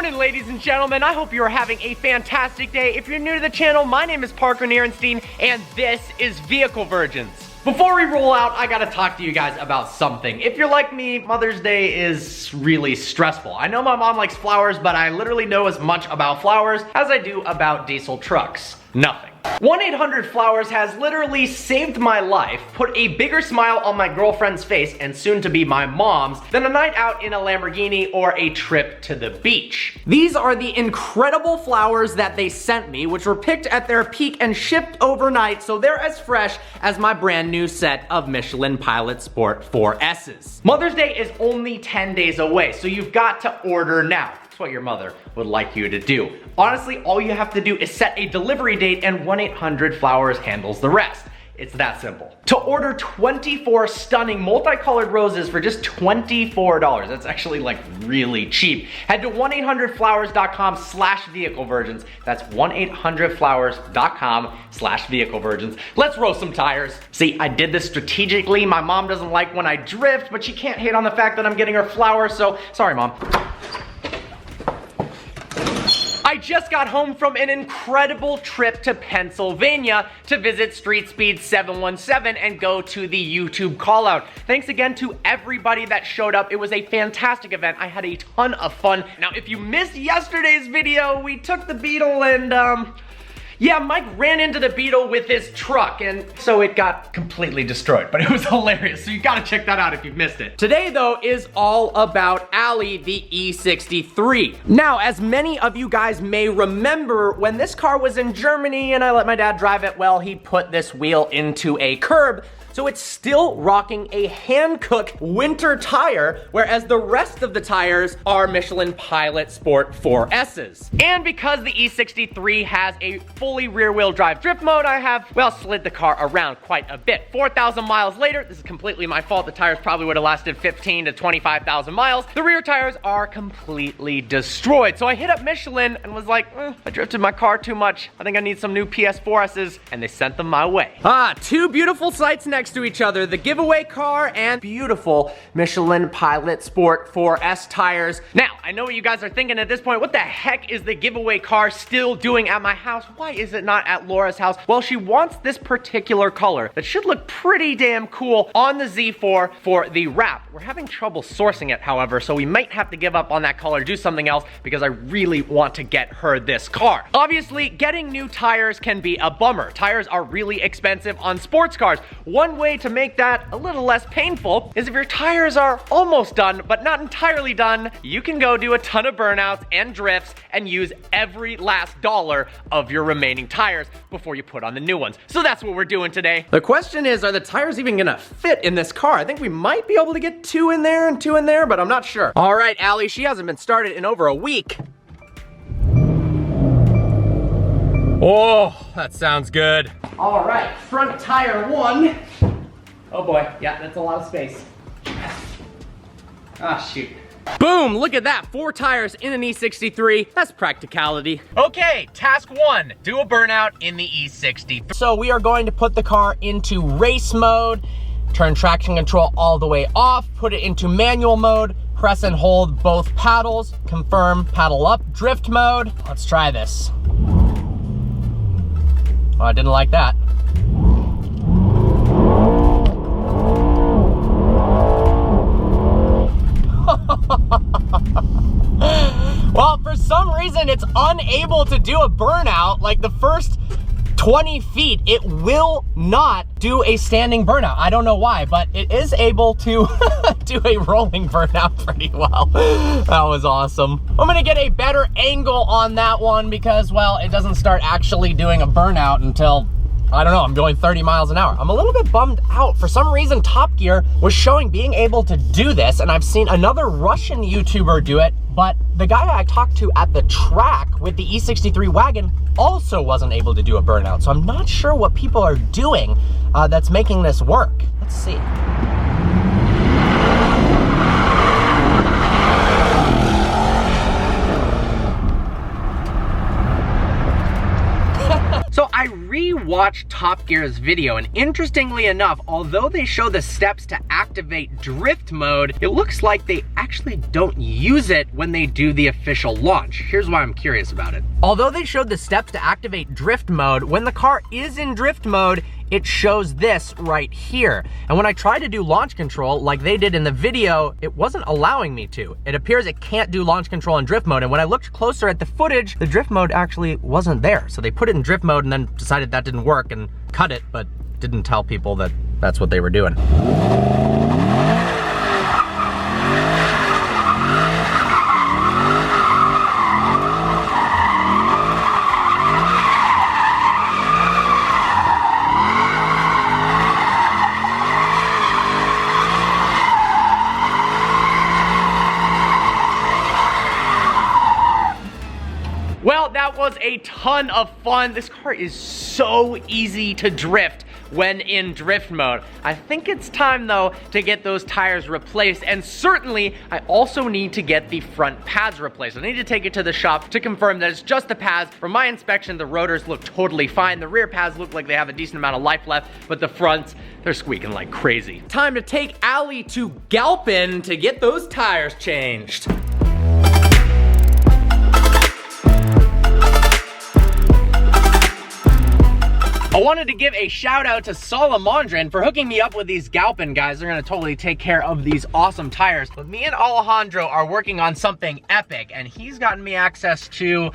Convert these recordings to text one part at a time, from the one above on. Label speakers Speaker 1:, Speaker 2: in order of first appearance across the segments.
Speaker 1: morning, ladies and gentlemen. I hope you are having a fantastic day. If you're new to the channel, my name is Parker Nirenstein, and this is Vehicle Virgins. Before we roll out, I gotta talk to you guys about something. If you're like me, Mother's Day is really stressful. I know my mom likes flowers, but I literally know as much about flowers as I do about diesel trucks. Nothing. 1-800-Flowers has literally saved my life, put a bigger smile on my girlfriend's face, and soon to be my mom's, than a night out in a Lamborghini or a trip to the beach. These are the incredible flowers that they sent me, which were picked at their peak and shipped overnight, so they're as fresh as my brand new set of Michelin Pilot Sport 4S's. Mother's Day is only 10 days away, so you've got to order now. That's what your mother would like you to do. Honestly, all you have to do is set a delivery date and 1-800-Flowers handles the rest. It's that simple. To order 24 stunning multicolored roses for just $24, that's actually like really cheap. Head to 1-800-Flowers.com/vehiclevirgins. That's 1-800-Flowers.com/vehiclevirgins. Let's roast some tires. See, I did this strategically. My mom doesn't like when I drift, but she can't hate on the fact that I'm getting her flowers, so sorry, Mom. I just got home from an incredible trip to Pennsylvania to visit Street Speed 717 and go to the YouTube call out. Thanks again to everybody that showed up. It was a fantastic event. I had a ton of fun. Now, if you missed yesterday's video, we took the Beetle and yeah, Mike ran into the Beetle with his truck, and so it got completely destroyed, but it was hilarious, so you gotta check that out if you've missed it. Today, though, is all about Allie, the E63. Now, as many of you guys may remember, when this car was in Germany and I let my dad drive it, well, he put this wheel into a curb, so it's still rocking a hand-cooked winter tire, whereas the rest of the tires are Michelin Pilot Sport 4S's. And because the E63 has a fully rear-wheel drive drift mode, I have, well, slid the car around quite a bit. 4,000 miles later, this is completely my fault. The tires probably would have lasted 15 to 25,000 miles. The rear tires are completely destroyed. So I hit up Michelin and was like, I drifted my car too much. I think I need some new PS4S's, and they sent them my way. Two beautiful sights next to each other, the giveaway car and beautiful Michelin Pilot Sport 4S tires. Now, I know what you guys are thinking at this point. What the heck is the giveaway car still doing at my house? Why is it not at Laura's house? Well, she wants this particular color that should look pretty damn cool on the Z4 for the wrap. We're having trouble sourcing it, however, so we might have to give up on that color, do something else, because I really want to get her this car. Obviously, getting new tires can be a bummer. Tires are really expensive on sports cars. One way to make that a little less painful is if your tires are almost done, but not entirely done, you can go do a ton of burnouts and drifts and use every last dollar of your remaining tires before you put on the new ones. So that's what we're doing today. The question is, are the tires even gonna fit in this car? I think we might be able to get 2 in there and 2 in there, but I'm not sure. All right, Allie, she hasn't been started in over a week. Oh, that sounds good. All right, front tire 1. Oh boy, yeah, that's a lot of space. Ah, shoot. Boom, look at that, 4 tires in an E63. That's practicality. Okay, task 1, do a burnout in the E63. So we are going to put the car into race mode, turn traction control all the way off, put it into manual mode, press and hold both paddles, confirm paddle up, drift mode. Let's try this. Oh, I didn't like that. Well, for some reason, it's unable to do a burnout. Like the first 20 feet, it will not do a standing burnout. I don't know why, but it is able to do a rolling burnout pretty well. That was awesome. I'm gonna get a better angle on that one because, well, it doesn't start actually doing a burnout until, I don't know, I'm going 30 miles an hour. I'm a little bit bummed out. For some reason, Top Gear was showing being able to do this, and I've seen another Russian YouTuber do it, but the guy I talked to at the track with the E63 wagon also wasn't able to do a burnout. So I'm not sure what people are doing that's making this work. Let's see. So I re-watched Top Gear's video, and interestingly enough, although they show the steps to activate drift mode, it looks like they actually don't use it when they do the official launch. Here's why I'm curious about it. Although they showed the steps to activate drift mode, when the car is in drift mode, it shows this right here. And when I tried to do launch control like they did in the video, it wasn't allowing me to. It appears it can't do launch control in drift mode. And when I looked closer at the footage, the drift mode actually wasn't there. So they put it in drift mode and then decided that didn't work and cut it, but didn't tell people that that's what they were doing. Well, that was a ton of fun. This car is so easy to drift when in drift mode. I think it's time though to get those tires replaced, and certainly I also need to get the front pads replaced. I need to take it to the shop to confirm that it's just the pads. From my inspection, the rotors look totally fine. The rear pads look like they have a decent amount of life left, but the fronts, they're squeaking like crazy. Time to take Allie to Galpin to get those tires changed. I wanted to give a shout out to Salamandrin for hooking me up with these Galpin guys. They're gonna totally take care of these awesome tires. But me and Alejandro are working on something epic, and he's gotten me access to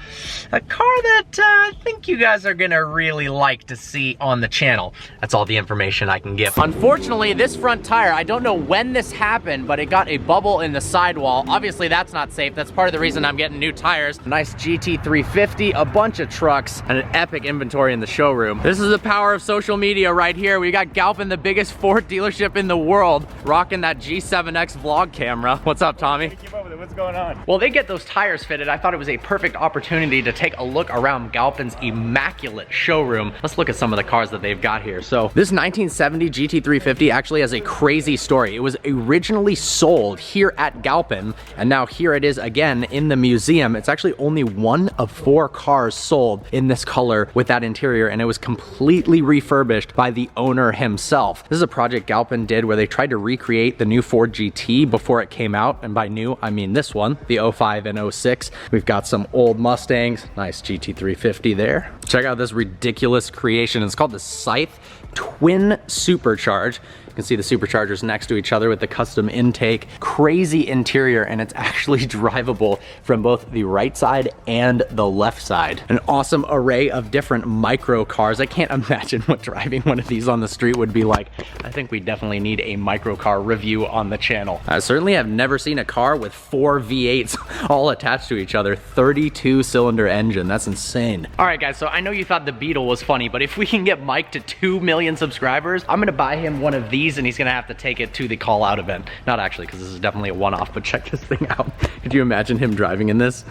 Speaker 1: a car that I think you guys are gonna really like to see on the channel. That's all the information I can give. Unfortunately, this front tire, I don't know when this happened, but it got a bubble in the sidewall. Obviously, that's not safe. That's part of the reason I'm getting new tires. A nice GT350, a bunch of trucks, and an epic inventory in the showroom. This is the power of social media right here. We got Galpin, the biggest Ford dealership in the world, rocking that G7X vlog camera. What's up, Tommy?
Speaker 2: Keep up with it. What's going on?
Speaker 1: Well, they get those tires fitted. I thought it was a perfect opportunity to take a look around Galpin's immaculate showroom. Let's look at some of the cars that they've got here. So this 1970 GT350 actually has a crazy story. It was originally sold here at Galpin, and now here it is again in the museum. It's actually only one of 4 cars sold in this color with that interior, and it was completely refurbished by the owner himself. This is a project Galpin did where they tried to recreate the new Ford GT before it came out, and by new, I mean this one, the 05 and 06. We've got some old Mustangs, nice GT350 there. Check out this ridiculous creation. It's called the Scythe Twin Supercharge. You can see the superchargers next to each other with the custom intake. Crazy interior, and it's actually drivable from both the right side and the left side. An awesome array of different micro cars. I can't imagine what driving one of these on the street would be like. I think we definitely need a micro car review on the channel. I certainly have never seen a car with 4 V8s all attached to each other. 32 cylinder engine, that's insane. All right guys, so I know you thought the Beetle was funny, but if we can get Mike to 2 million subscribers, I'm gonna buy him one of these, and he's gonna have to take it to the call out event. Not actually, because this is definitely a one-off, but check this thing out. Could you imagine him driving in this?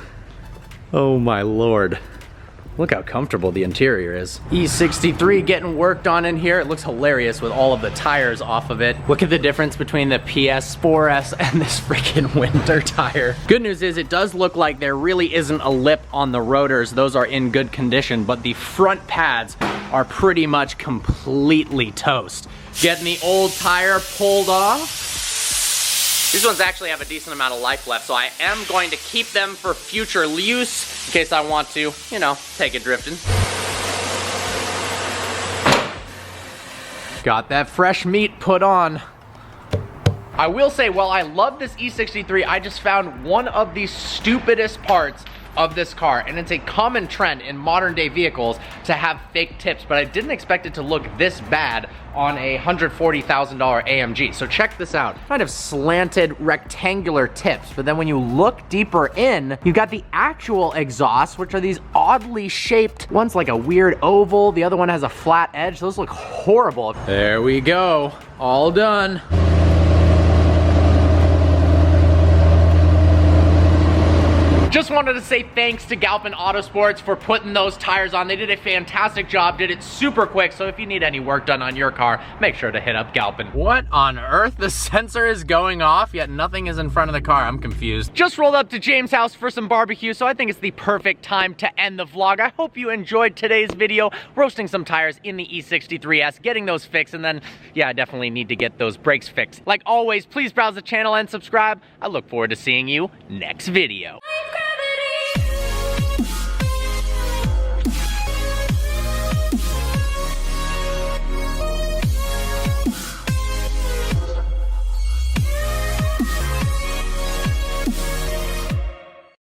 Speaker 1: Oh my Lord. Look how comfortable the interior is. E63 getting worked on in here. It looks hilarious with all of the tires off of it. Look at the difference between the PS 4S and this freaking winter tire. Good news is it does look like there really isn't a lip on the rotors. Those are in good condition, but the front pads are pretty much completely toast. Getting the old tire pulled off. These ones actually have a decent amount of life left, so I am going to keep them for future use in case I want to, you know, take it drifting. Got that fresh meat put on. I will say, while I love this E63, I just found one of the stupidest parts of this car, and it's a common trend in modern day vehicles to have fake tips, but I didn't expect it to look this bad on a $140,000 AMG. So check this out. Kind of slanted rectangular tips, but then when you look deeper in, you've got the actual exhausts, which are these oddly shaped, one's like a weird oval, the other one has a flat edge. Those look horrible. There we go, all done. Just wanted to say thanks to Galpin Autosports for putting those tires on. They did a fantastic job, did it super quick, so if you need any work done on your car, make sure to hit up Galpin. What on earth? The sensor is going off, yet nothing is in front of the car. I'm confused. Just rolled up to James' house for some barbecue, so I think it's the perfect time to end the vlog. I hope you enjoyed today's video, roasting some tires in the E63S, getting those fixed, and then, yeah, I definitely need to get those brakes fixed. Like always, please browse the channel and subscribe. I look forward to seeing you next video.